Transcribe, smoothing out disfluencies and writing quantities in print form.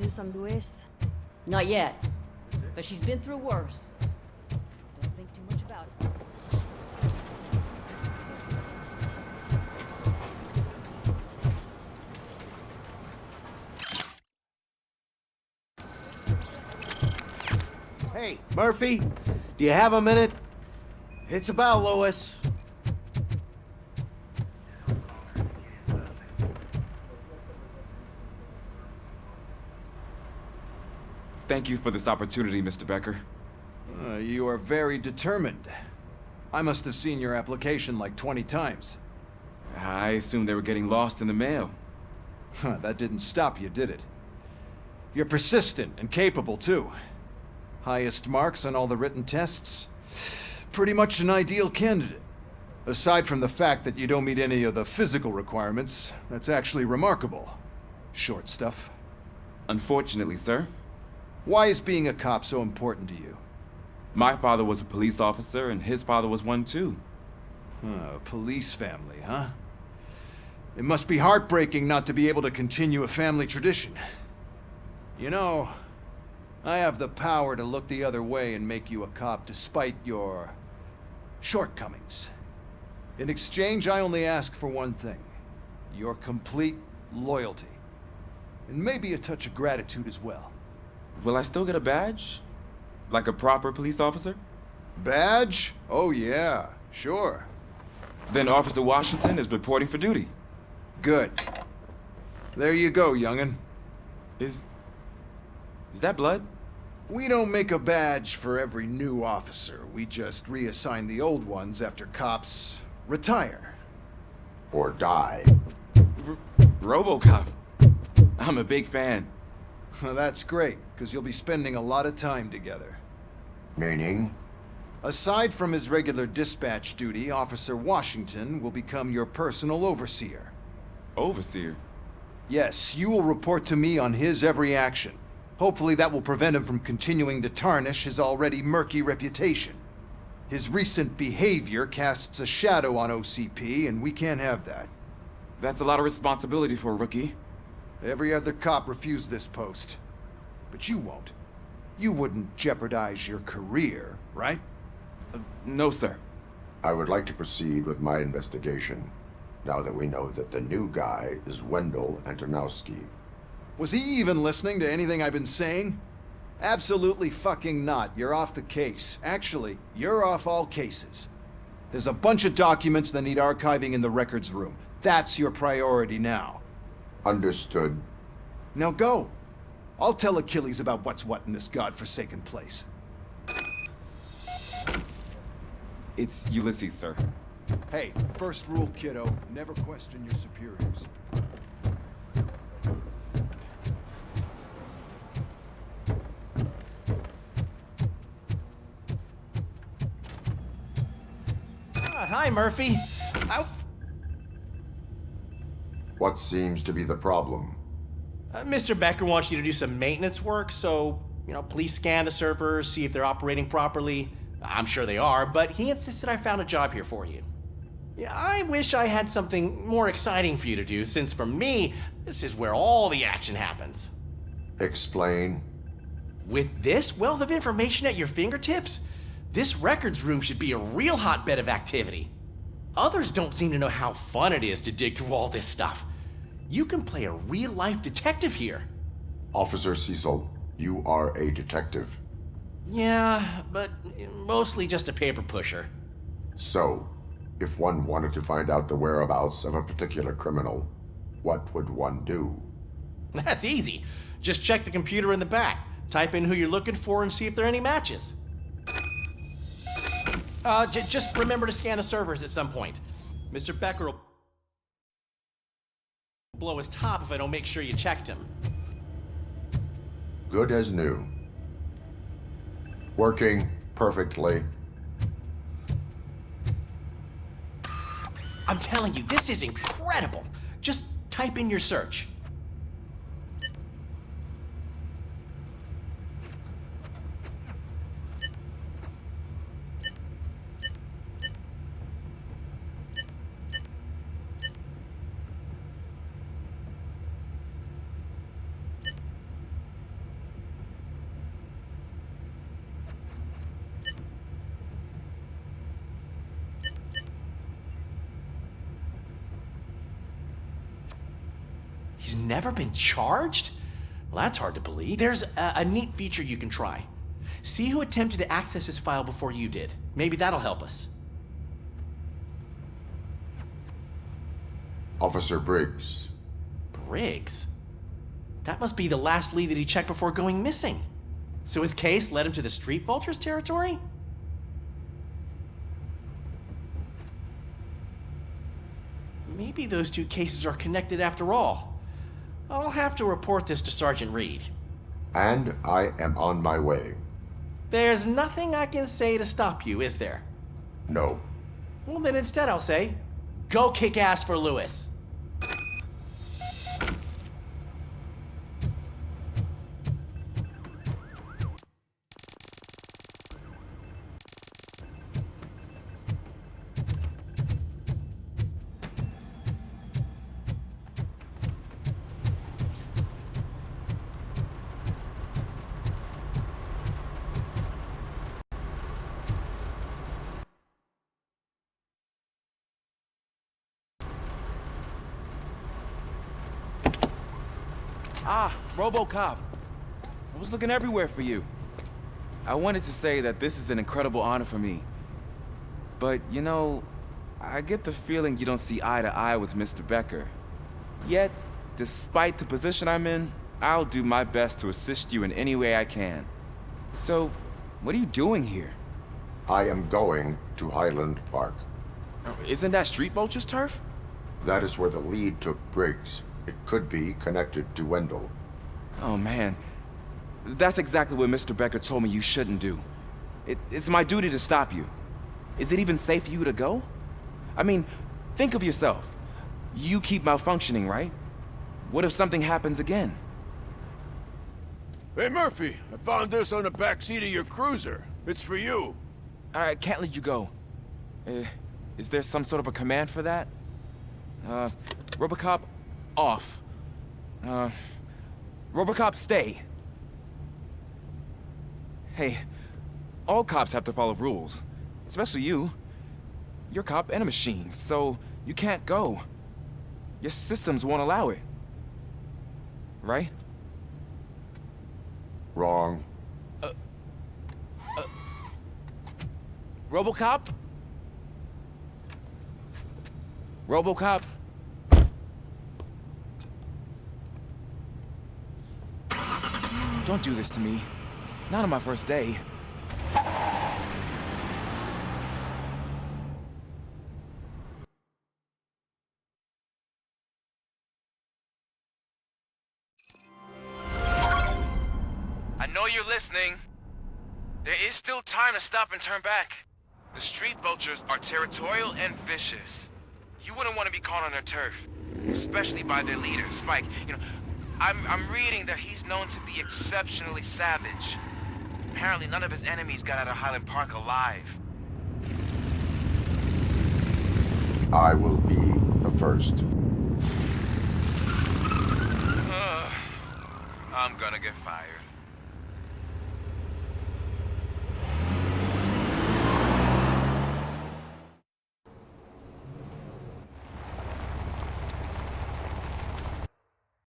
news on Luis? Not yet, but she's been through worse. Don't think too much about it. Hey, Murphy, do you have a minute? It's about Louis. Thank you for this opportunity, Mr. Becker. You are very determined. I must have seen your application like 20 times. I assumed they were getting lost in the mail. That didn't stop you, did it? You're persistent and capable, too. Highest marks on all the written tests. Pretty much an ideal candidate. Aside from the fact that you don't meet any of the physical requirements, that's actually remarkable. Short stuff. Unfortunately, sir. Why is being a cop so important to you? My father was a police officer, and his father was one too. A police family, huh? It must be heartbreaking not to be able to continue a family tradition. You know, I have the power to look the other way and make you a cop despite your shortcomings. In exchange, I only ask for one thing. Your complete loyalty. And maybe a touch of gratitude as well. Will I still get a badge? Like a proper police officer? Badge? Oh yeah, sure. Then Officer Washington is reporting for duty. Good. There you go, young'un. Is that blood? We don't make a badge for every new officer. We just reassign the old ones after cops retire. Or die. RoboCop. I'm a big fan. Well, that's great, because you'll be spending a lot of time together. Meaning? Aside from his regular dispatch duty, Officer Washington will become your personal overseer. Overseer? Yes, you will report to me on his every action. Hopefully that will prevent him from continuing to tarnish his already murky reputation. His recent behavior casts a shadow on OCP, and we can't have that. That's a lot of responsibility for a rookie. Every other cop refused this post. But you won't. You wouldn't jeopardize your career, right? No, sir. I would like to proceed with my investigation, now that we know that the new guy is Wendell Antonowski. Was he even listening to anything I've been saying? Absolutely fucking not. You're off the case. Actually, you're off all cases. There's a bunch of documents that need archiving in the records room. That's your priority now. Understood. Now go. I'll tell Achilles about what's what in this godforsaken place. It's Ulysses, sir. Hey, first rule, kiddo. Never question your superiors. Hi, Murphy. What seems to be the problem? Mr. Becker wants you to do some maintenance work, so, please scan the servers, see if they're operating properly. I'm sure they are, but he insisted I found a job here for you. Yeah, I wish I had something more exciting for you to do, since for me, this is where all the action happens. Explain. With this wealth of information at your fingertips, this records room should be a real hotbed of activity. Others don't seem to know how fun it is to dig through all this stuff. You can play a real-life detective here. Officer Cecil, you are a detective. Yeah, but mostly just a paper pusher. So, if one wanted to find out the whereabouts of a particular criminal, what would one do? That's easy. Just check the computer in the back, type in who you're looking for, and see if there are any matches. Just remember to scan the servers at some point. Mr. Becker will blow his top if I don't make sure you checked him. Good as new. Working perfectly. I'm telling you, this is incredible. Just type in your search. never been charged? Well, that's hard to believe. There's a neat feature you can try. See who attempted to access his file before you did. Maybe that'll help us. Officer Briggs. Briggs? That must be the last lead that he checked before going missing. So his case led him to the Street Vultures territory? Maybe those two cases are connected after all. I'll have to report this to Sergeant Reed. And I am on my way. There's nothing I can say to stop you, is there? No. Well, then instead I'll say, go kick ass for Lewis. Ah, RoboCop. I was looking everywhere for you. I wanted to say that this is an incredible honor for me. But, you know, I get the feeling you don't see eye to eye with Mr. Becker. Yet, despite the position I'm in, I'll do my best to assist you in any way I can. So, what are you doing here? I am going to Highland Park. Isn't that Street Vulture's turf? That is where the lead took Briggs. It could be connected to Wendell. Oh, man. That's exactly what Mr. Becker told me you shouldn't do. It's my duty to stop you. Is it even safe for you to go? I mean, think of yourself. You keep malfunctioning, right? What if something happens again? Hey, Murphy, I found this on the back seat of your cruiser. It's for you. I can't let you go. Is there some sort of a command for that? RoboCop, off. RoboCop, stay. Hey, all cops have to follow rules. Especially you. You're a cop and a machine, so you can't go. Your systems won't allow it. Right? Wrong. RoboCop? RoboCop? Don't do this to me. Not on my first day. I know you're listening. There is still time to stop and turn back. The Street Vultures are territorial and vicious. You wouldn't want to be caught on their turf, especially by their leader, Spike. You know, I'm reading that he's known to be exceptionally savage. Apparently none of his enemies got out of Highland Park alive. I will be the first. I'm gonna get fired.